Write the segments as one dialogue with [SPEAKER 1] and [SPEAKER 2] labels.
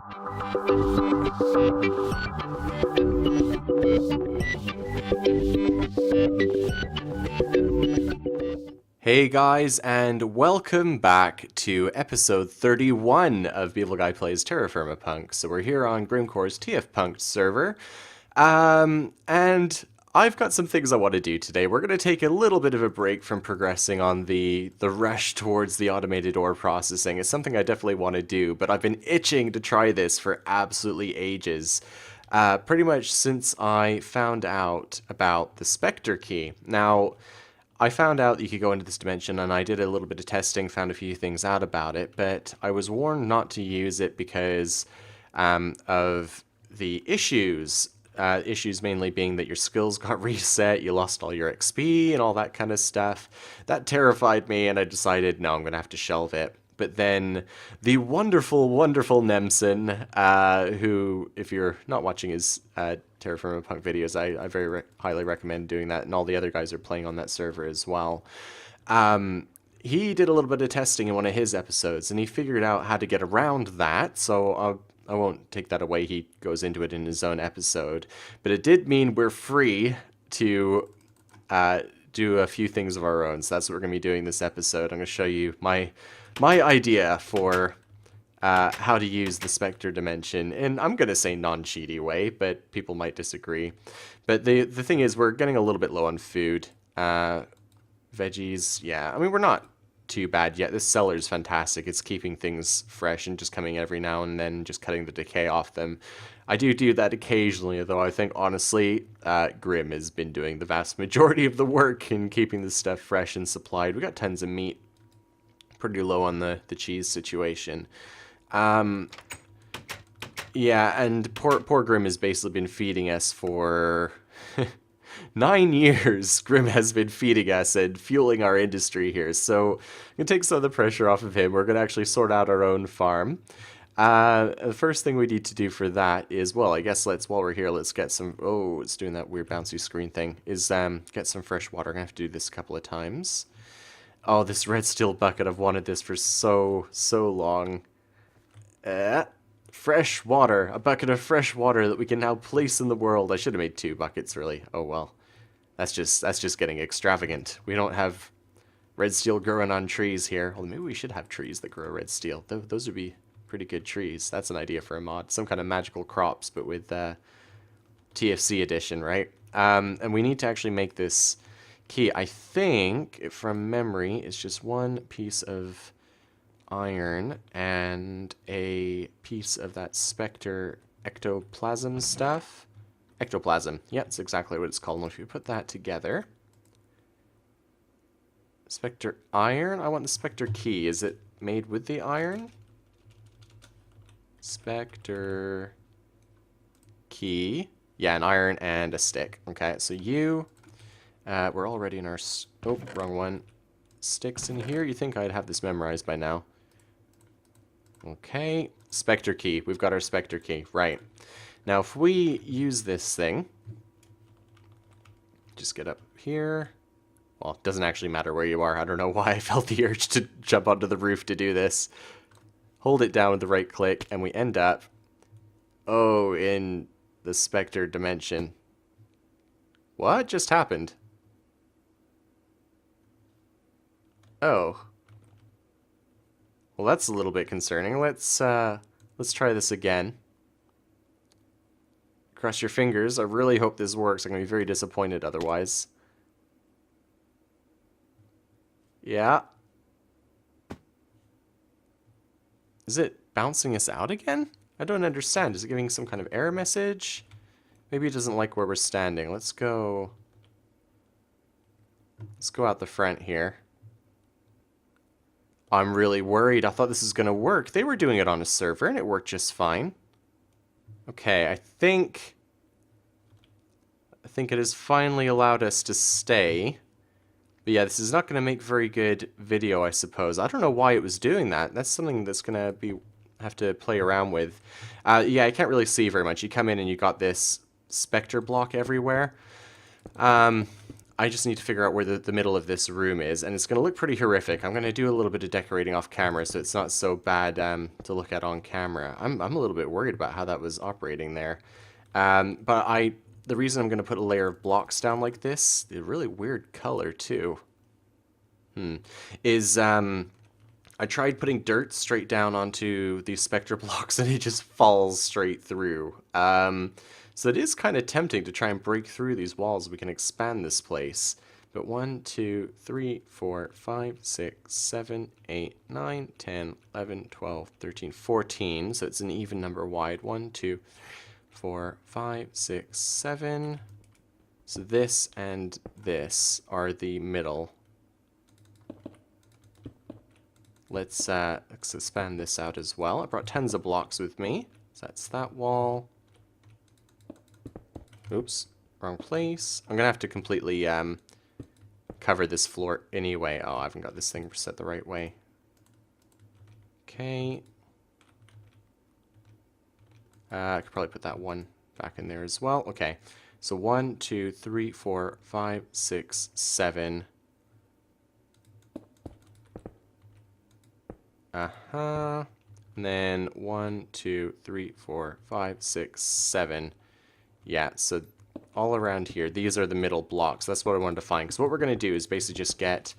[SPEAKER 1] Hey guys, and welcome back to episode 31 of Beavelguy Plays TerraFirmaPunk. So we're here on Grimcore's TFPunk'd server, and I've got some things I want to do today. We're going to take a little bit of a break from progressing on the rush towards the automated ore processing. It's something I definitely want to do, but I've been itching to try this for absolutely ages. Pretty much since I found out about the Spectre key. Now, I found out that you could go into this dimension, and I did a little bit of testing, found a few things out about it, but I was warned not to use it because of the issues. Issues mainly being that your skills got reset, you lost all your XP, and all that kind of stuff. That terrified me, and I decided, no, I'm going to have to shelve it. But then the wonderful, wonderful Nemsun, who, if you're not watching his TerraFirmaPunk videos, I very highly recommend doing that, and all the other guys are playing on that server as well. He did a little bit of testing in one of his episodes, and he figured out how to get around that, so I won't take that away. He goes into it in his own episode. But it did mean we're free to do a few things of our own, so that's what we're going to be doing this episode. I'm going to show you my idea for how to use the Spectre dimension, and I'm going to say non-cheaty way, but people might disagree. But the thing is, we're getting a little bit low on food. Veggies, yeah, I mean, we're not too bad yet. This cellar's fantastic. It's keeping things fresh and just coming every now and then, just cutting the decay off them. I do that occasionally, though I think, honestly, Grim has been doing the vast majority of the work in keeping this stuff fresh and supplied. We got tons of meat. Pretty low on the cheese situation. Yeah, and poor Grim has basically been feeding us for 9 years. Grim has been feeding us and fueling our industry here. So I'm going to take some of the pressure off of him. We're going to actually sort out our own farm. The first thing we need to do for that is, well, I guess while we're here, let's get some, oh, it's doing that weird bouncy screen thing, is get some fresh water. I'm going to have to do this a couple of times. Oh, this red steel bucket, I've wanted this for so long. Fresh water. A bucket of fresh water that we can now place in the world. I should have made 2 buckets, really. Oh, well. That's just getting extravagant. We don't have red steel growing on trees here. Well, maybe we should have trees that grow red steel. Those would be pretty good trees. That's an idea for a mod. Some kind of magical crops, but with TFC edition, right? And we need to actually make this key. I think, from memory, it's just 1 piece of iron and a piece of that Spectre ectoplasm stuff. Ectoplasm. Yeah, that's exactly what it's called. And if you put that together, Spectre iron. I want the Spectre key. Is it made with the iron? Spectre key. Yeah, an iron and a stick. Okay, so we're already in our... Oh, wrong one. Sticks in here. You think I'd have this memorized by now. Okay. Spectre key. We've got our Spectre key. Right. Now, if we use this thing... Just get up here. Well, it doesn't actually matter where you are. I don't know why I felt the urge to jump onto the roof to do this. Hold it down with the right click, and we end up... Oh, in the Spectre dimension. What just happened? Oh. Well, that's a little bit concerning. Let's try this again. Cross your fingers. I really hope this works. I'm going to be very disappointed otherwise. Yeah. Is it bouncing us out again? I don't understand. Is it giving some kind of error message? Maybe it doesn't like where we're standing. Let's go out the front here. I'm really worried. I thought this was going to work. They were doing it on a server, and it worked just fine. Okay, I think it has finally allowed us to stay. But yeah, this is not going to make very good video, I suppose. I don't know why it was doing that. That's something that's going to have to play around with. Yeah, I can't really see very much. You come in and you got this Spectre block everywhere. I just need to figure out where the middle of this room is, and it's going to look pretty horrific. I'm going to do a little bit of decorating off camera, so it's not so bad to look at on camera. I'm a little bit worried about how that was operating there. But the reason I'm going to put a layer of blocks down like this, a really weird color too, is I tried putting dirt straight down onto these Spectre blocks and it just falls straight through. So it is kind of tempting to try and break through these walls. We can expand this place. But 1, 2, 3, 4, 5, 6, 7, 8, 9, 10, 11, 12, 13, 14. So it's an even number wide. 1, 2, 4, 5, 6, 7. So this and this are the middle. Let's expand this out as well. I brought tons of blocks with me. So that's that wall. Oops, wrong place. I'm going to have to completely cover this floor anyway. Oh, I haven't got this thing set the right way. Okay. I could probably put that one back in there as well. Okay, so 1, 2, 3, 4, 5, 6, 7. And then 1, 2, 3, 4, 5, 6, 7. Yeah, so all around here, these are the middle blocks. That's what I wanted to find. Because what we're going to do is basically just get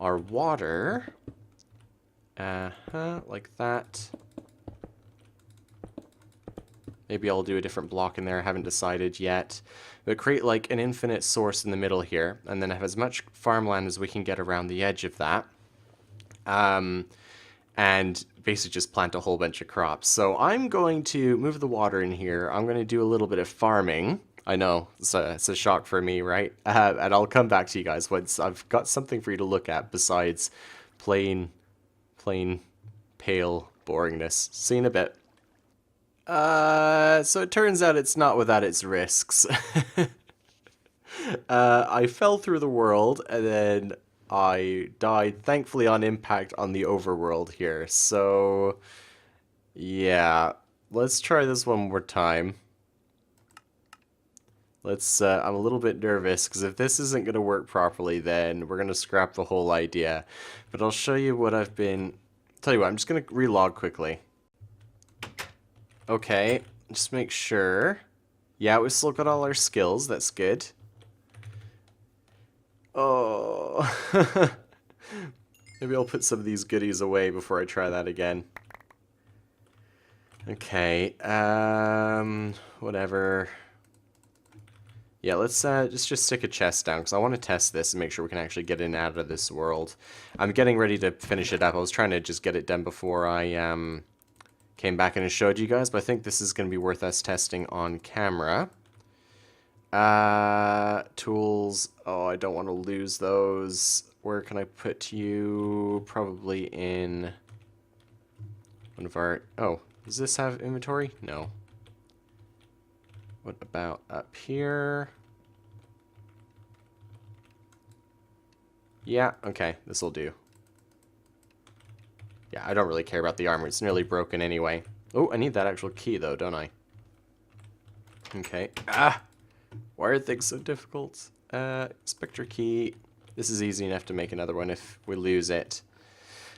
[SPEAKER 1] our water. Like that. Maybe I'll do a different block in there. I haven't decided yet. But create like an infinite source in the middle here. And then have as much farmland as we can get around the edge of that. And basically just plant a whole bunch of crops. So I'm going to move the water in here. I'm going to do a little bit of farming. I know, it's a shock for me, right? And I'll come back to you guys once I've got something for you to look at besides plain pale boringness. See you in a bit. So it turns out it's not without its risks. I fell through the world and then I died, thankfully, on impact on the overworld here. So, yeah, let's try this one more time. I'm a little bit nervous, because if this isn't going to work properly, then we're going to scrap the whole idea. But I'll show you what I've been... Tell you what, I'm just going to relog quickly. Okay, just make sure. Yeah, we still got all our skills, that's good. Oh, maybe I'll put some of these goodies away before I try that again. Okay, whatever. Yeah, let's just stick a chest down, because I want to test this and make sure we can actually get in and out of this world. I'm getting ready to finish it up. I was trying to just get it done before I came back and showed you guys, but I think this is going to be worth us testing on camera. Tools. Oh, I don't want to lose those. Where can I put you? Probably in one of our... Oh, does this have inventory? No. What about up here? Yeah, okay, this will do. Yeah, I don't really care about the armor. It's nearly broken anyway. Oh, I need that actual key, though, don't I? Okay. Ah! Why are things so difficult? Spectre key. This is easy enough to make another one if we lose it.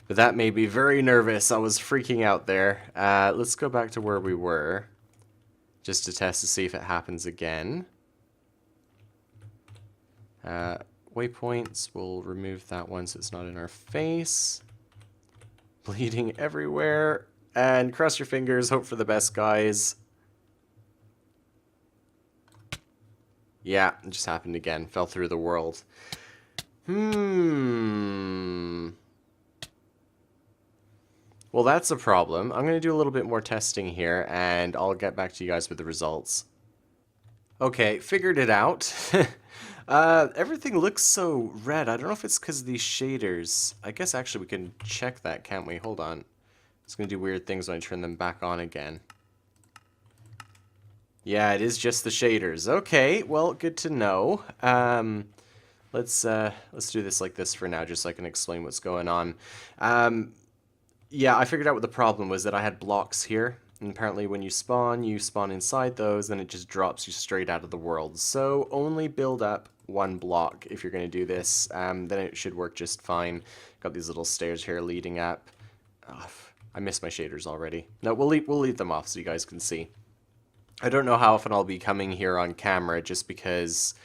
[SPEAKER 1] But that made me very nervous. I was freaking out there. Let's go back to where we were. Just to test to see if it happens again. Waypoints. We'll remove that one so it's not in our face. Bleeding everywhere. And cross your fingers. Hope for the best, guys. Yeah, it just happened again. Fell through the world. Well, that's a problem. I'm going to do a little bit more testing here, and I'll get back to you guys with the results. Okay, figured it out. Everything looks so red. I don't know if it's because of these shaders. I guess actually we can check that, can't we? Hold on. It's going to do weird things when I turn them back on again. Yeah, it is just the shaders. Okay, well, good to know. Let's do this like this for now, just so I can explain what's going on. Yeah, I figured out what the problem was, that I had blocks here. And apparently when you spawn inside those, then it just drops you straight out of the world. So only build up one block if you're going to do this. Then it should work just fine. Got these little stairs here leading up. Oh, I miss my shaders already. No, we'll leave them off so you guys can see. I don't know how often I'll be coming here on camera just because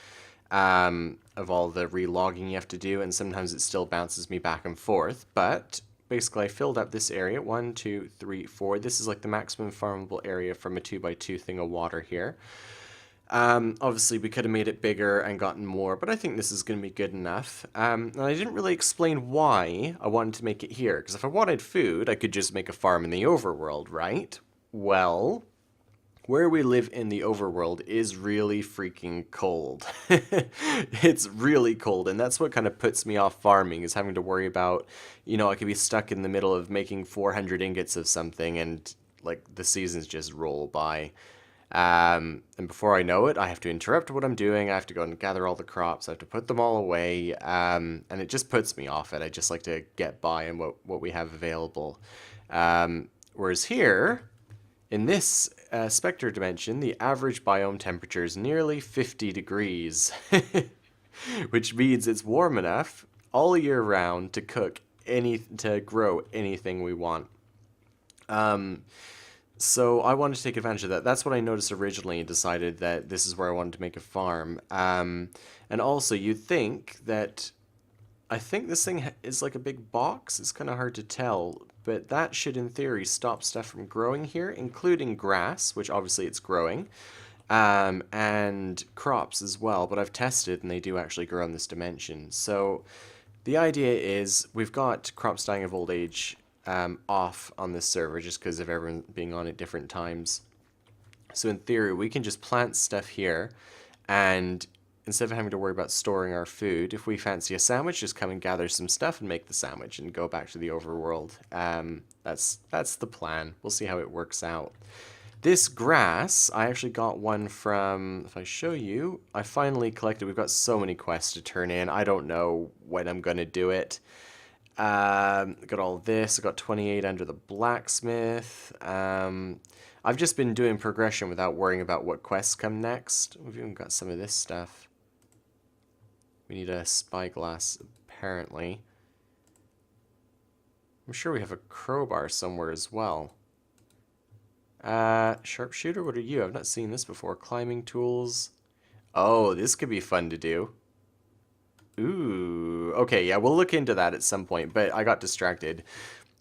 [SPEAKER 1] of all the relogging you have to do, and sometimes it still bounces me back and forth, but basically I filled up this area. 1, 2, 3, 4. This is like the maximum farmable area from a 2x2 thing of water here. Obviously we could have made it bigger and gotten more, but I think this is going to be good enough. And I didn't really explain why I wanted to make it here, because if I wanted food, I could just make a farm in the overworld, right? Well, where we live in the overworld is really freaking cold. It's really cold, and that's what kind of puts me off farming, is having to worry about, you know, I could be stuck in the middle of making 400 ingots of something, and, like, the seasons just roll by. And before I know it, I have to interrupt what I'm doing, I have to go and gather all the crops, I have to put them all away, and it just puts me off it. I just like to get by on what we have available. Whereas here, in this Spectre dimension, the average biome temperature is nearly 50 degrees, which means it's warm enough all year round to to grow anything we want. So I wanted to take advantage of that. That's what I noticed originally and decided that this is where I wanted to make a farm. And also, you'd think that, I think this thing is like a big box. It's kind of hard to tell, but that should, in theory, stop stuff from growing here, including grass, which obviously it's growing, and crops as well. But I've tested, and they do actually grow in this dimension. So the idea is we've got crops dying of old age off on this server just because of everyone being on at different times. So in theory, we can just plant stuff here, and instead of having to worry about storing our food, if we fancy a sandwich, just come and gather some stuff and make the sandwich and go back to the overworld. That's the plan. We'll see how it works out. This grass, I actually got one from, if I show you, I finally collected. We've got so many quests to turn in. I don't know when I'm going to do it. Got all this. I got 28 under the blacksmith. I've just been doing progression without worrying about what quests come next. We've even got some of this stuff. We need a spyglass, apparently. I'm sure we have a crowbar somewhere as well. Sharpshooter, what are you? I've not seen this before. Climbing tools. Oh, this could be fun to do. Ooh, okay, yeah, we'll look into that at some point, but I got distracted.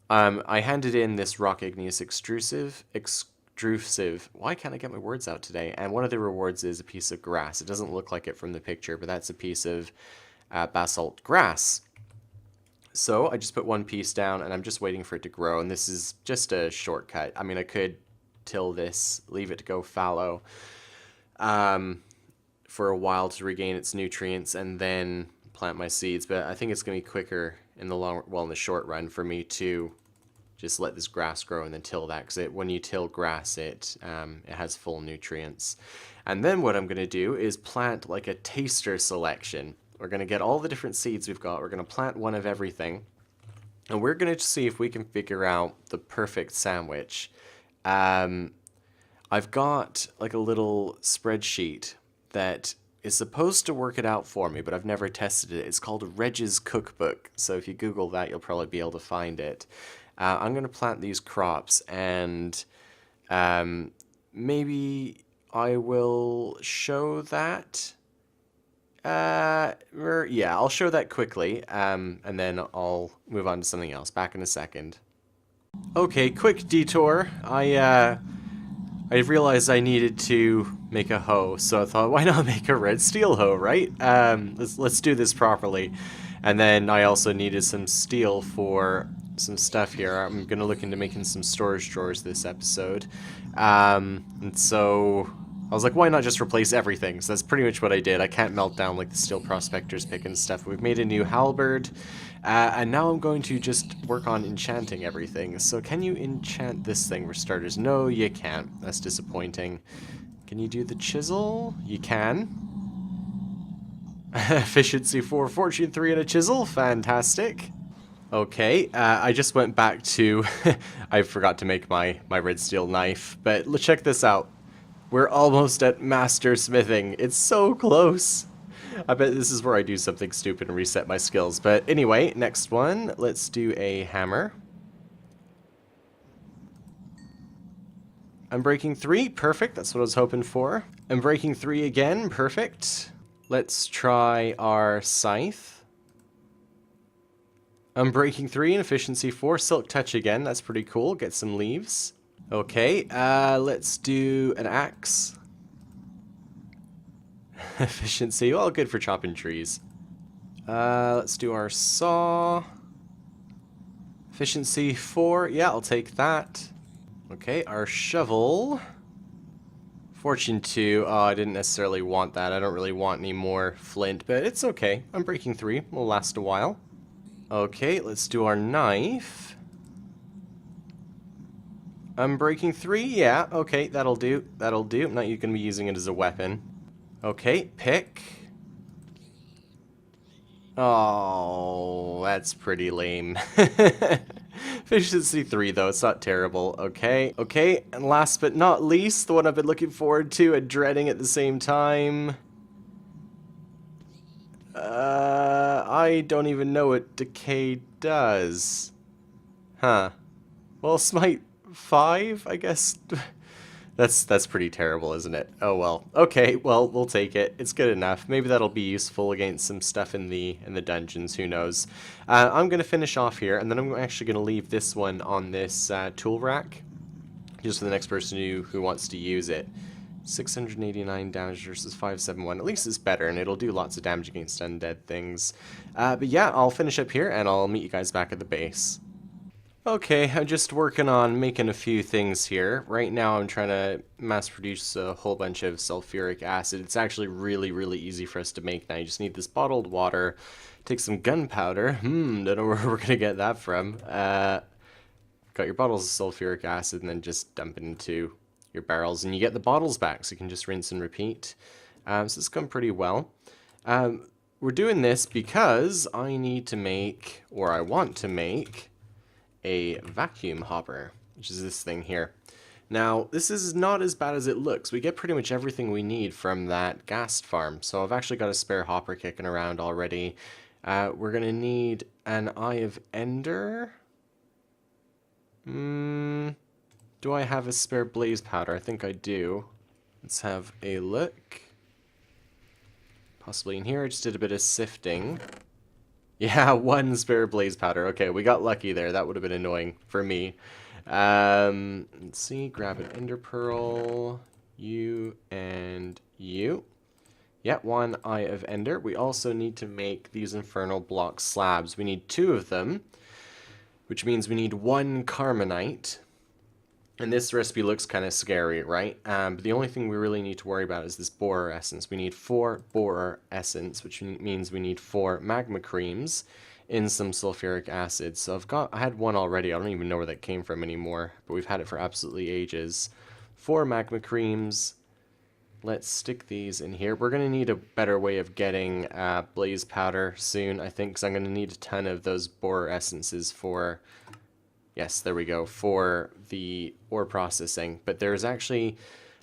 [SPEAKER 1] I handed in this rock igneous extrusive. Why can't I get my words out today? And one of the rewards is a piece of grass. It doesn't look like it from the picture, but that's a piece of basalt grass. So I just put one piece down, and I'm just waiting for it to grow, and this is just a shortcut. I mean, I could till this, leave it to go fallow for a while to regain its nutrients, and then plant my seeds, but I think it's going to be quicker in the short run for me to just let this grass grow and then till that, because when you till grass, it has full nutrients. And then what I'm going to do is plant like a taster selection. We're going to get all the different seeds we've got, we're going to plant one of everything, and we're going to see if we can figure out the perfect sandwich. I've got like a little spreadsheet that is supposed to work it out for me, but I've never tested it. It's called Reg's Cookbook, so if you Google that, you'll probably be able to find it. I'm going to plant these crops, and maybe I will show that. Yeah, I'll show that quickly, and then I'll move on to something else. Back in a second. Okay, quick detour. I realized I needed to make a hoe, so I thought, why not make a red steel hoe, right? Let's do this properly. And then I also needed some steel for some stuff here. I'm gonna look into making some storage drawers this episode. And so I was like, why not just replace everything? So that's pretty much what I did. I can't melt down like the steel prospector's pick and stuff. We've made a new halberd. And now I'm going to just work on enchanting everything. So can you enchant this thing for starters? No, you can't. That's disappointing. Can you do the chisel? You can. Efficiency 4, fortune 3, and a chisel. Fantastic. Okay, I just went back to... I forgot to make my red steel knife. But check this out. We're almost at master smithing. It's so close. I bet this is where I do something stupid and reset my skills. But anyway, next one. Let's do a hammer. Unbreaking 3, perfect. That's what I was hoping for. Unbreaking 3 again, perfect. Let's try our scythe. Unbreaking 3 and efficiency 4. Silk touch again, that's pretty cool. Get some leaves. Okay, let's do an axe. Efficiency, well, good for chopping trees. Let's do our saw. Efficiency 4, yeah, I'll take that. Okay, our shovel. Fortune 2, oh, I didn't necessarily want that. I don't really want any more flint, but it's okay. Unbreaking 3 will last a while. Okay, let's do our knife. Unbreaking 3, yeah, okay, that'll do. That'll do. I'm not going to be using it as a weapon. Okay, pick. Oh, that's pretty lame. Efficiency 3 though, it's not terrible. Okay, okay, and last but not least, the one I've been looking forward to and dreading at the same time. I don't even know what decay does. Huh. Well, smite 5, I guess. That's pretty terrible, isn't it? Oh well. Okay, well, we'll take it. It's good enough. Maybe that'll be useful against some stuff in the dungeons, who knows. I'm going to finish off here, and then I'm actually going to leave this one on this tool rack, just for the next person who wants to use it. 689 damage versus 571. At least it's better, and it'll do lots of damage against undead things. But yeah, I'll finish up here, and I'll meet you guys back at the base. Okay, I'm just working on making a few things here. Right now I'm trying to mass produce a whole bunch of sulfuric acid. It's actually really, really easy for us to make now. You just need this bottled water, take some gunpowder. Don't know where we're going to get that from. Got your bottles of sulfuric acid and then just dump it into your barrels. And you get the bottles back, so you can just rinse and repeat. So it's gone pretty well. We're doing this because I need to make, or I want to make, a vacuum hopper, which is this thing here. Now, this is not as bad as it looks. We get pretty much everything we need from that ghast farm, so I've actually got a spare hopper kicking around already. We're going to need an Eye of Ender. Do I have a spare blaze powder? I think I do. Let's have a look. Possibly in here. I just did a bit of sifting. Yeah, one spare blaze powder. Okay, we got lucky there. That would have been annoying for me. Let's see. Grab an ender pearl. You and you. Yeah, one Eye of Ender. We also need to make these infernal block slabs. We need 2 of them, which means we need 1 Carmenite. And this recipe looks kind of scary, right? But the only thing we really need to worry about is this borer essence. We need 4 borer essence, which means we need 4 magma creams in some sulfuric acid. So I had 1 already. I don't even know where that came from anymore, but we've had it for absolutely ages. 4 magma creams. Let's stick these in here. We're going to need a better way of getting blaze powder soon, I think, because I'm going to need a ton of those borer essences for... Yes, there we go, for the ore processing. But there's actually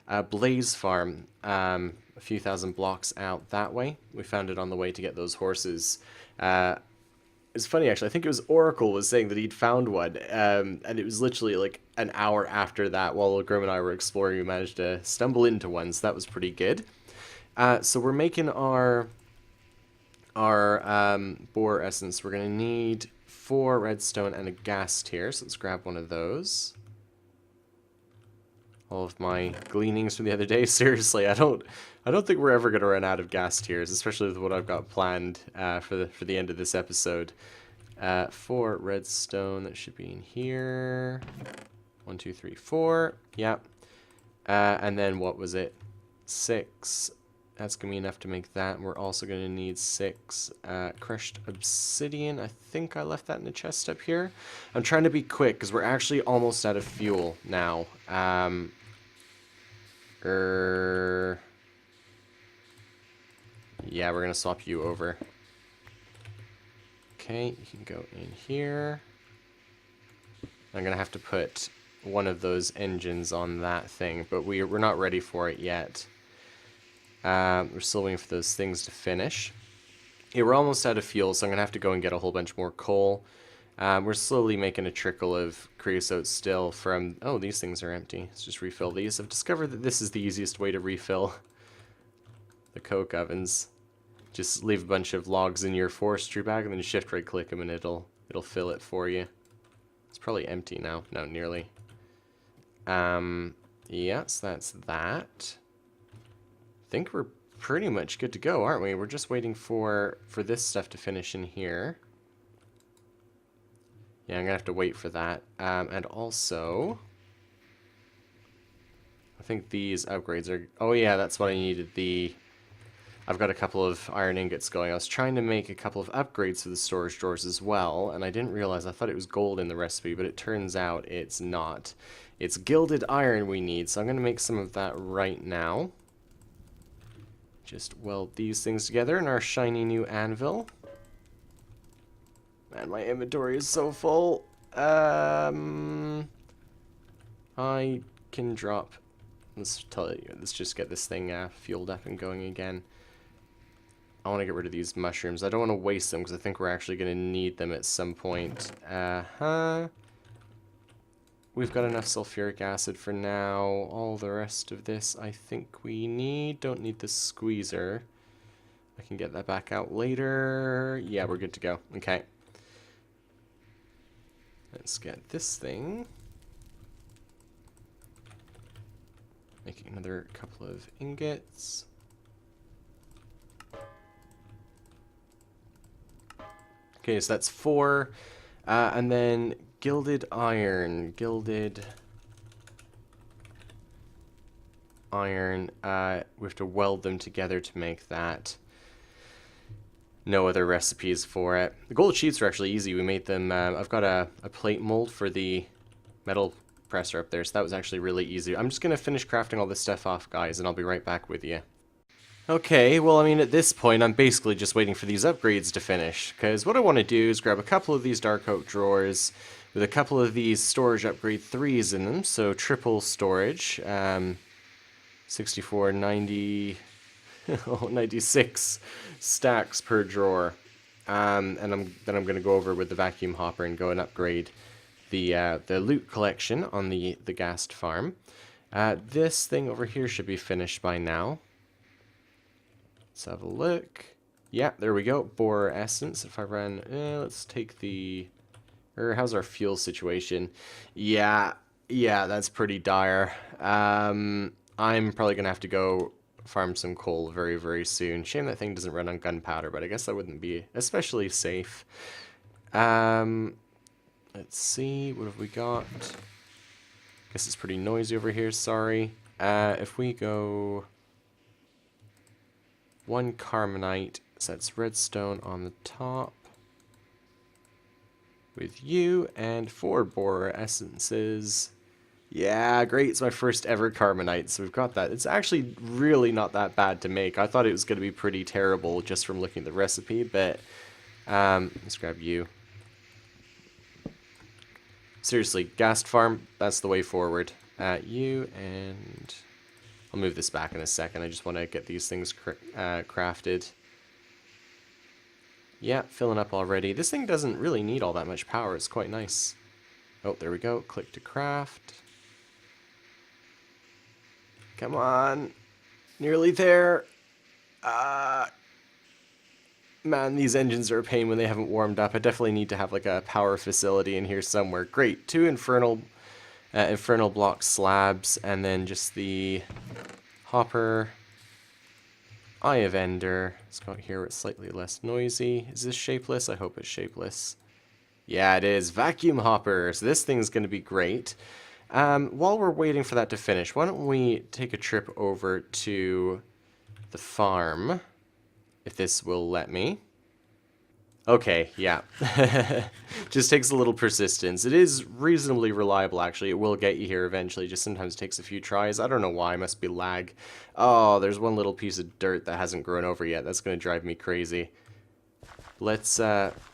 [SPEAKER 1] a blaze farm a few thousand blocks out that way. We found it on the way to get those horses. It's funny, actually. I think it was Oracle was saying that he'd found one. And it was literally like an hour after that, while Grim and I were exploring, we managed to stumble into one. So that was pretty good. So we're making our borer essence. We're going to need 4 redstone and a ghast here, so let's grab one of those. All of my gleanings from the other day. Seriously, I don't think we're ever going to run out of ghast tears, especially with what I've got planned for the end of this episode. 4 redstone, that should be in here. 1, 2, 3, 4. Yep. And then what was it? 6. That's going to be enough to make that. And we're also going to need 6 crushed obsidian. I think I left that in the chest up here. I'm trying to be quick because we're actually almost out of fuel now. Yeah, we're going to swap you over. Okay, you can go in here. I'm going to have to put one of those engines on that thing, but we're not ready for it yet. We're still waiting for those things to finish. Yeah, we're almost out of fuel, so I'm going to have to go and get a whole bunch more coal. We're slowly making a trickle of creosote still from... Oh, these things are empty. Let's just refill these. I've discovered that this is the easiest way to refill the coke ovens. Just leave a bunch of logs in your forestry bag and then shift right click them and it'll fill it for you. It's probably empty now. No, nearly. Yes, that's that. I think we're pretty much good to go, aren't we? We're just waiting for this stuff to finish in here. Yeah, I'm gonna have to wait for that. And also, I think these upgrades are... Oh yeah, that's what I needed. I've got a couple of iron ingots going. I was trying to make a couple of upgrades to the storage drawers as well, and I didn't realize, I thought it was gold in the recipe, but it turns out it's not. It's gilded iron we need, so I'm gonna make some of that right now. Just weld these things together in our shiny new anvil. Man, my inventory is so full. I can drop... Let's just get this thing fueled up and going again. I want to get rid of these mushrooms. I don't want to waste them because I think we're actually going to need them at some point. We've got enough sulfuric acid for now. All the rest of this I think we need. Don't need the squeezer. I can get that back out later. Yeah, we're good to go. Okay. Let's get this thing. Make another couple of ingots. Okay, so that's 4. And then gilded iron. Gilded iron. We have to weld them together to make that. No other recipes for it. The gold sheets are actually easy. We made them... I've got a plate mold for the metal presser up there, so that was actually really easy. I'm just going to finish crafting all this stuff off, guys, and I'll be right back with you. Okay, well, I mean, at this point, I'm basically just waiting for these upgrades to finish, because what I want to do is grab a couple of these dark oak drawers with a couple of these storage upgrade 3s in them, so triple storage, 64, 90, 96 stacks per drawer, and then I'm going to go over with the vacuum hopper and go and upgrade the loot collection on the ghast farm. This thing over here should be finished by now. Let's have a look. Yeah, there we go. Boar essence. If I run, let's take the... how's our fuel situation? Yeah, that's pretty dire. I'm probably going to have to go farm some coal very, very soon. Shame that thing doesn't run on gunpowder, but I guess that wouldn't be especially safe. Let's see, what have we got? Guess it's pretty noisy over here, sorry. If we go... 1 carbonite, so that's redstone on the top. With you, and 4 boar essences. Yeah, great, it's my first ever carbonite, so we've got that. It's actually really not that bad to make. I thought it was going to be pretty terrible just from looking at the recipe, but let's grab you. Seriously, ghast farm, that's the way forward. You, and I'll move this back in a second. I just want to get these things crafted. Yeah, filling up already. This thing doesn't really need all that much power. It's quite nice. Oh, there we go. Click to craft. Come on. Nearly there. Man, these engines are a pain when they haven't warmed up. I definitely need to have like a power facility in here somewhere. Great. 2 infernal block slabs, and then just the hopper. Eye of Ender. Let's go out here where it's slightly less noisy. Is this shapeless? I hope it's shapeless. Yeah, it is. Vacuum hopper. So this thing's going to be great. While we're waiting for that to finish, why don't we take a trip over to the farm, if this will let me. Okay, yeah. Just takes a little persistence. It is reasonably reliable, actually. It will get you here eventually. Just sometimes takes a few tries. I don't know why. It must be lag. Oh, there's one little piece of dirt that hasn't grown over yet. That's going to drive me crazy. Let's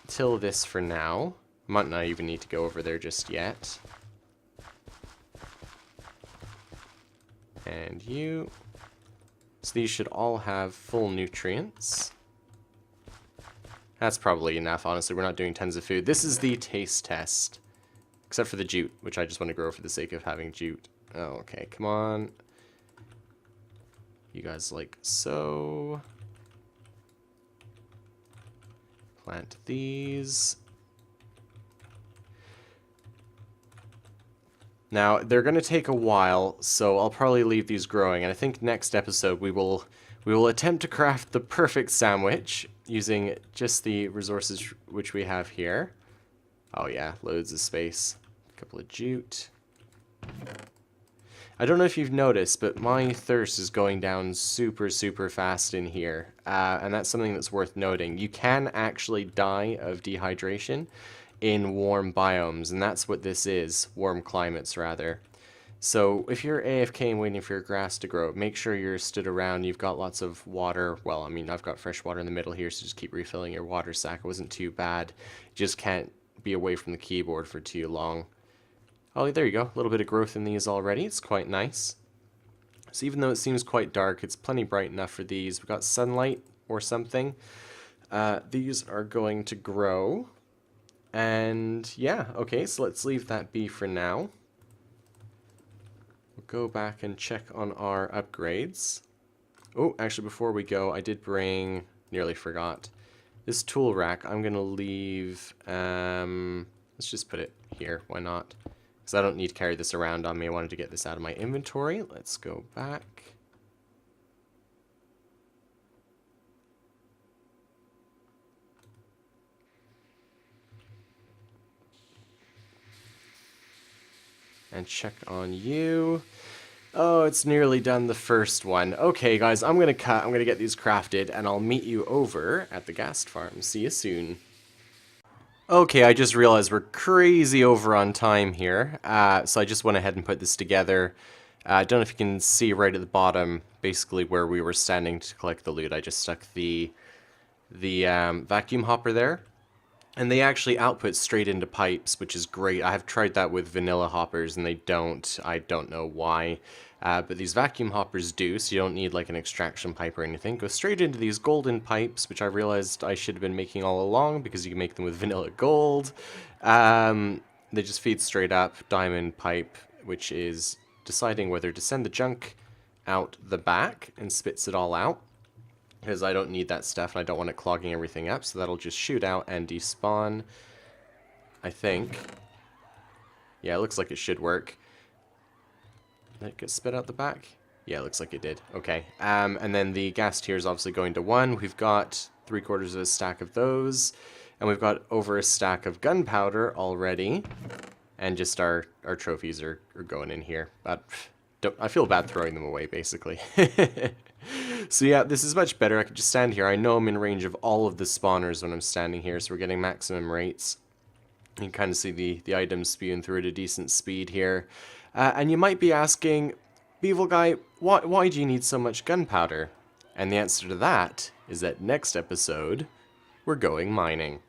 [SPEAKER 1] till this for now. Might not even need to go over there just yet. And you. So these should all have full nutrients. That's probably enough, honestly. We're not doing tons of food. This is the taste test. Except for the jute, which I just want to grow for the sake of having jute. Oh, okay, come on. You guys like so. Plant these. Now, they're going to take a while, so I'll probably leave these growing. And I think next episode we will attempt to craft the perfect sandwich using just the resources which we have here. Oh yeah, loads of space. A couple of jute. I don't know if you've noticed, but my thirst is going down super, super fast in here. And that's something that's worth noting. You can actually die of dehydration in warm biomes, and that's what this is. Warm climates, rather. So if you're AFK and waiting for your grass to grow, make sure you're stood around, you've got lots of water. Well, I mean, I've got fresh water in the middle here, so just keep refilling your water sack. It wasn't too bad. You just can't be away from the keyboard for too long. Oh, there you go. A little bit of growth in these already. It's quite nice. So even though it seems quite dark, it's plenty bright enough for these. We've got sunlight or something. These are going to grow. And yeah, okay, so let's leave that be for now. We'll go back and check on our upgrades. Oh, actually, before we go, I did bring, nearly forgot, this tool rack. I'm going to leave, let's just put it here. Why not? Because I don't need to carry this around on me. I wanted to get this out of my inventory. Let's go back. And check on you. Oh, it's nearly done the first one. Okay, guys, I'm going to cut. I'm going to get these crafted, and I'll meet you over at the ghast farm. See you soon. Okay, I just realized we're crazy over on time here, so I just went ahead and put this together. I don't know if you can see right at the bottom, basically where we were standing to collect the loot. I just stuck the vacuum hopper there. And they actually output straight into pipes, which is great. I have tried that with vanilla hoppers, and they don't. I don't know why. But these vacuum hoppers do, so you don't need like an extraction pipe or anything. Go straight into these golden pipes, which I realized I should have been making all along, because you can make them with vanilla gold. They just feed straight up. Diamond pipe, which is deciding whether to send the junk out the back and spits it all out. Because I don't need that stuff and I don't want it clogging everything up, so that'll just shoot out and despawn, I think. Yeah, it looks like it should work. Did it get spit out the back? Yeah, it looks like it did. Okay. And then the gas tier is obviously going to 1. We've got 3/4 of a stack of those. And we've got over a stack of gunpowder already. And just our trophies are going in here. But I feel bad throwing them away, basically. So yeah, this is much better. I can just stand here. I know I'm in range of all of the spawners when I'm standing here, so we're getting maximum rates. You can kind of see the items spewing through at a decent speed here. And you might be asking, Beavelguy, why do you need so much gunpowder? And the answer to that is that next episode, we're going mining.